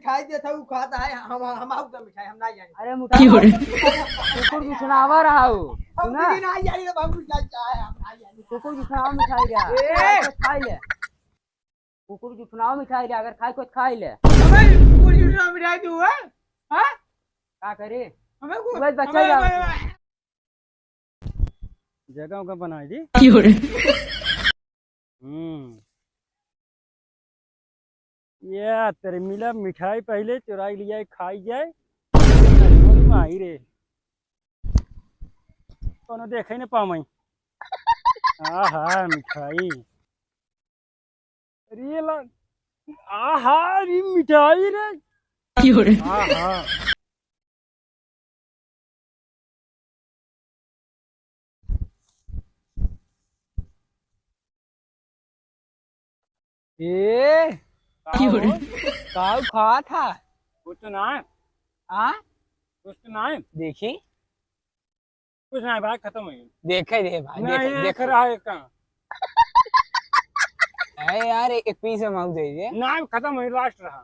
मिठाई देता हूँ खाता है हम आउ तो मिठाई हम ना जाने। अरे मिठाई कुकुर की सुनावा रहा हूँ हम सुना भी ना जाने तो बाबू क्या चाहे हम ना जाने। कुकुर की सुनावा मिठाई रहा खाई ले कुकुर की सुनावा मिठाई रहा अगर खाई को खाई ले हमें कुकुर की सुनावा मिठाई दूँ है हाँ क्या करे हमें को बस बच्चा जा जगह का बनाई दी ये तेरे मिला मिठाई पहले चुराई लिया खाई जाए माही रे कोनो देखे न पामई आहा मिठाई अरे ला आहा री मिठाई रे आहा ए काऊ खा था कुछ तो ना हाँ कुछ तो ना देखी कुछ ना भाई खत्म हो गई देखे दे भाई नहीं देख रहा है कहाँ अरे यार एक पीस मांग दे दे ना खत्म हो लास्ट रहा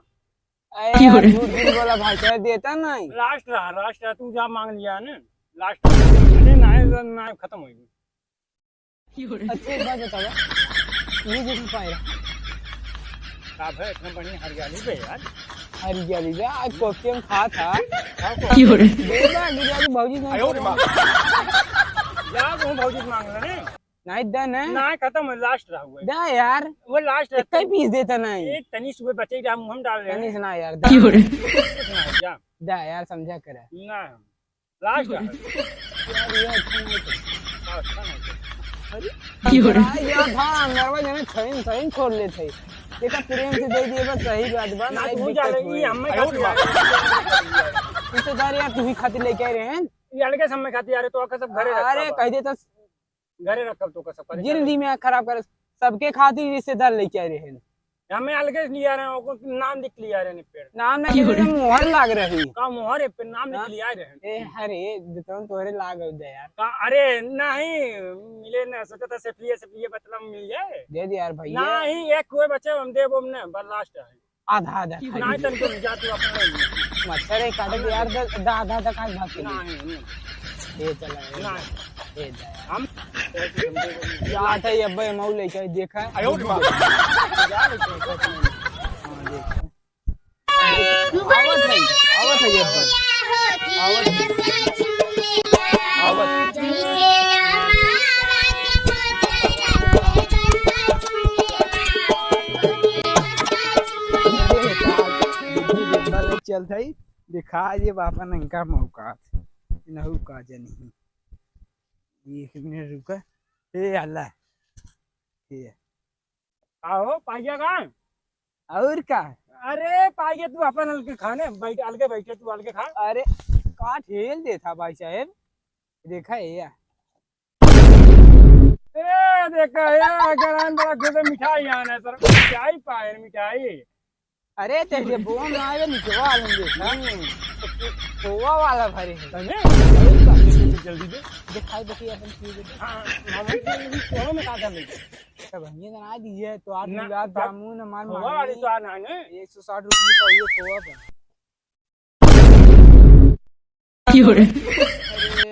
अरे यार झूठ झूठ बोला भाई तेरा देता नहीं लास्ट रहा तू जा मांग लिया ना लास्ट अरे ना खत्म हो गई अच्छा एक बात बताओ ये देखो पाएगा साहब है इतना बढ़िया हरियाली पे यार हरियाली पे आज कोफ्ते में खा था देगा गिरिया भौजी नहीं जा तू भौजी मांग ले नहीं दा ना खत्म है लास्ट रहा हुआ दा यार वो लास्ट है कई पीस देता नहीं एक तनी सुबह बचे जा मुंह हम डाल रहे तनी हैं सुना यार जा दा यार समझा कर ना लास्ट यार ये अच्छा अच्छा नहीं यार था अंदरवा जने छइन छइन छोड़ ले थे देखा प्रेम से दे दिए बस सही बात बा ना तू जा रही हम में खाती रिश्तेदार यार तू ही खातिर लेके आ रहे हैं ये अलग समय खाती यार तो सब घरे रख अरे कह देता घरे रख तो का सब जिंदगी में खराब कर सबके खातिर रिश्तेदार लेके आ रहे हैं हमें अलग लिया रहे हैं नाम लिख लिया रहे हैं पेड़ नाम ना किसी मोहर लाग रही का मोहर है पे नाम लिख लिया रहे हैं ए अरे देता तोरे लाग दे यार का अरे नहीं मिले ना सोचा था सफलिए मतलब मिल जाए दे दे यार भैया नहीं एक कोई बच्चे हम देव हमने बस लास्ट है आधा आधा नहीं तन को जा तू अपने मच्छर है काट दे यार आधा आधा तक आज भाग नहीं दे चला नहीं दे दे हम जाता है अब्बे मऊ लेके देखा आयो जा आवत है अब्बे आवत चल थई दिखा ये बापा नंका मौका नहु का नहीं एक मिनट रुका ए अल्लाह ये आओ पाइया कहाँ और का अरे पाइया तू अपन हल्के खाने बैठ अलगे बैठे तू अलगे खा अरे का ठेल दे था भाई साहब देखा है यार ए देखा है गरान बड़ा खुद मिठाई आना सर मिठाई पाए मिठाई अरे तेरे बुआ में आए निकवा लेंगे खोवा वाला भरे जल्दी दे दिखाई बकी अपन चीज हां हम में का कर ले सब ये ना दीजिए तो आप गुलाब जामुन हमार खोवा वाली तो आना है 160 रुपए का ये खोवा पे अरे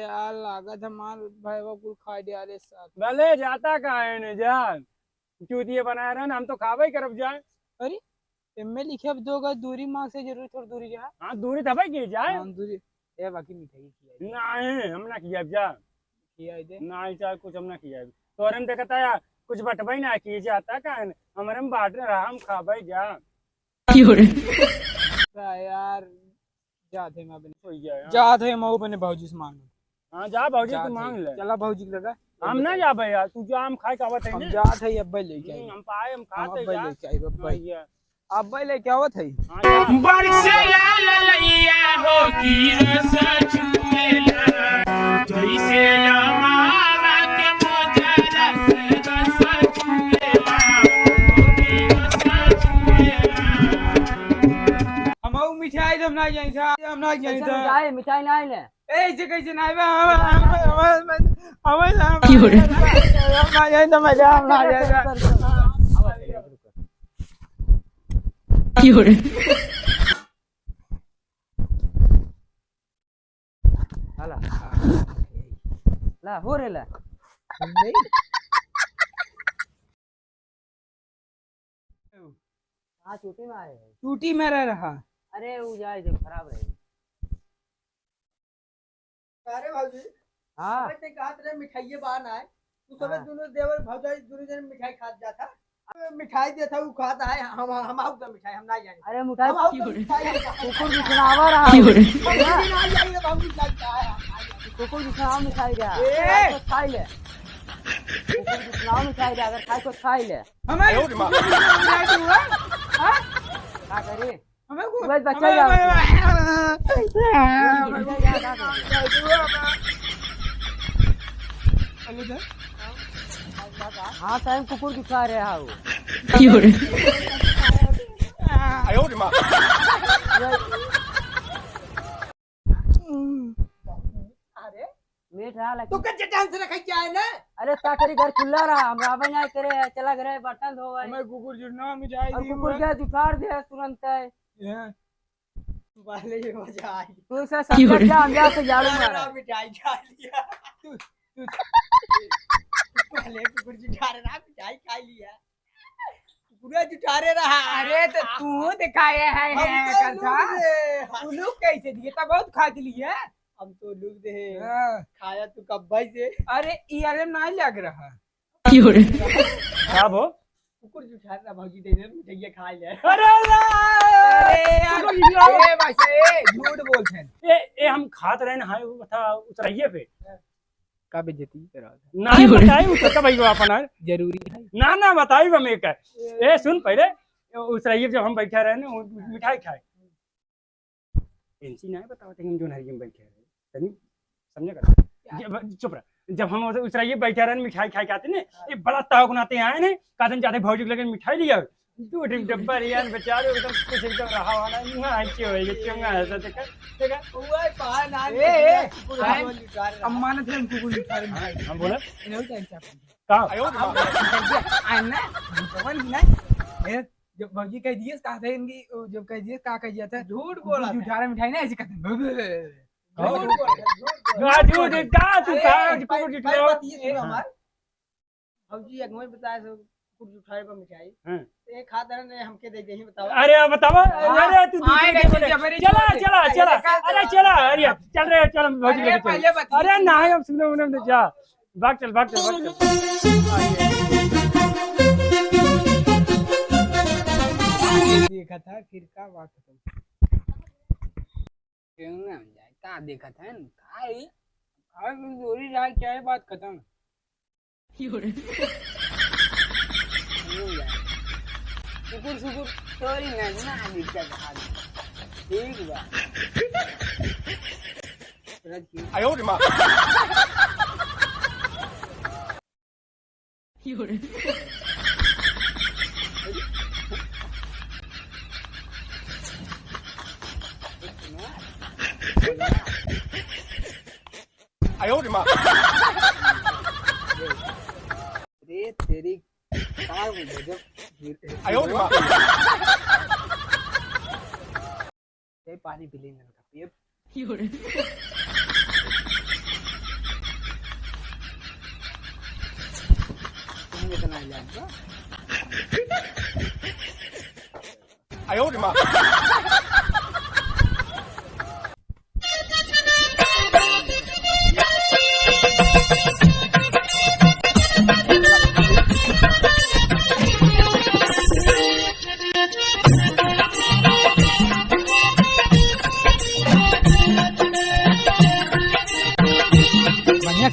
यार लागत हमार भाई वो कुल खा दिया रे साथ भले जाता का है ने जान चूतिए बनाया रहा हम तो खावे करब जाए अरे इनमें लिखे अब 2 गज दूरी मां से जरूर थोड़ी दूरी जा हां दूरी तबे की जाए हां दूरी ए बाकी मिठाई किया नहीं हम ना किया जा किया दे नहीं चाहे कुछ हम ना किया तो हम देखता है कुछ बटवाई ना किए जाता का हमारे में बाट रहा हम खावे जा यार जाते मैं अपने हो गया जाते मऊ बने भौजी से मांग हां जा भौजी तू मांग ले चला भौजी लगा हम ना जा भैया तू जो हम खाए कावत है हम जात है अब्बे लेके आई हम पाए हम खाते अब्बे जा लेके आई अब्बे भैया अब्बे लेके आवत है बरसे ललैया हो की रस चुमेला जैसे लमावा के मोजरा से रस चुमेला हम मिठाई हम ना जाई था हम ना जाई था मिठाई मिठाई ना ले ए जे कैसे ना हम ना जाई तो मजा हम ना जाई ला हो रे ला हाँ छुट्टी में आए हैं। टूटी में रह रहा। अरे वो जाए जो खराब रहे। अरे भाजी हाँ ते कहा तेरे मिठाई बाहर ना है तू सब दोनों देवर भौजाई दोनों जन मिठाई खा जाता मिठाई देता वो खाता है हम आउ तो मिठाई हम ना जाने अरे मिठाई हम आउ तो मिठाई कुकुर भी सुनावा रहा है। कुकुर भी सुनावा मिठाई रहा है खाई ले। कुकुर भी सुनावा मिठाई रहा अगर खाई को खाई ले। हमें क्या करे हमें बस बच्चा जा हाँ टाइम कुकुर की खा रहा है वो मीठ रहा तू लेकिन कच्चे टाइम से रखा क्या है ना अरे ताकरी घर खुला रहा हम रावण आए करे चला करे बर्तन धोवे हमें कुकुर जुड़ना मिठाई और दी कुकुर क्या जुठार दिया तुरंत है वाले ये मजा आई तू से समझा क्या हम जा से झाड़ू मारा मिठाई खा लिया वाले कुकुर जुठा रहा मिठाई खा लिया पूरा जुठा रहा अरे तो तू दिखाए है कथा तू लोग कैसे दिए तो बहुत खा लिए। हम तो लुक दे खाया तू कब भाई से अरे ये नहीं लग रहा। क्या भो कुकुर जुठा रहा भौजी दे मिठाई खा लिया अरे यार ये भाई झूठ बोलते हैं। ए हम खात रहे ना वो बता उतराइए पे का बेइज्जती करा नहीं बताई उसका भाई अपन है जरूरी है ना बताई हमें का ए सुन पहले उतराइए जब हम बैठे रहे ना मिठाई खाए इनसी नहीं बताते हम जो नहरी में बैठे रहे तनी समझे कर चुप रह जब हम उतराइए बैठे रहे मिठाई खाए के आते ने ये बड़ा ताव गुनाते आए ने कादन जाते भौजी लगे मिठाई लिया दो ड्रिम डब्बा रियान बेचारे एकदम कुछ एकदम रहा वाला मुंह अच्छे होएगा चंगा ऐसा देखा ओए पा ना अम्मा ने थे हम कुकुर जुठा रहे हम बोले नहीं टाइम से का आना भगवान ना जब भौजी कह दिए कहा था इनकी जब कह दिए का कह दिया था झूठ बोला जुठा रहे मिठाई ना ऐसे कहते झूठ का तू का कुकुर जुठा हमार भौजी अगमई बताया सब कुकुर जुठाए पर मिठाई एक खादर ने हमके दे ही बताओ अरे बतावा अरे तू चला अरे चला अरे चल रहे चल भौजी लेके पहले चल अरे ना हम सुनो उन्होंने जा भाग चल देखा था फिर का बात क्यों ना जाए का देखा था खाई खाई जोरी जाए क्या है बात खत्म कुकुर सुकुर तोरी ना दिक्कत ठीक बा अरे तेरी कार में जब पानी पी लेने का पिए तुम इतना जानते बढ़िया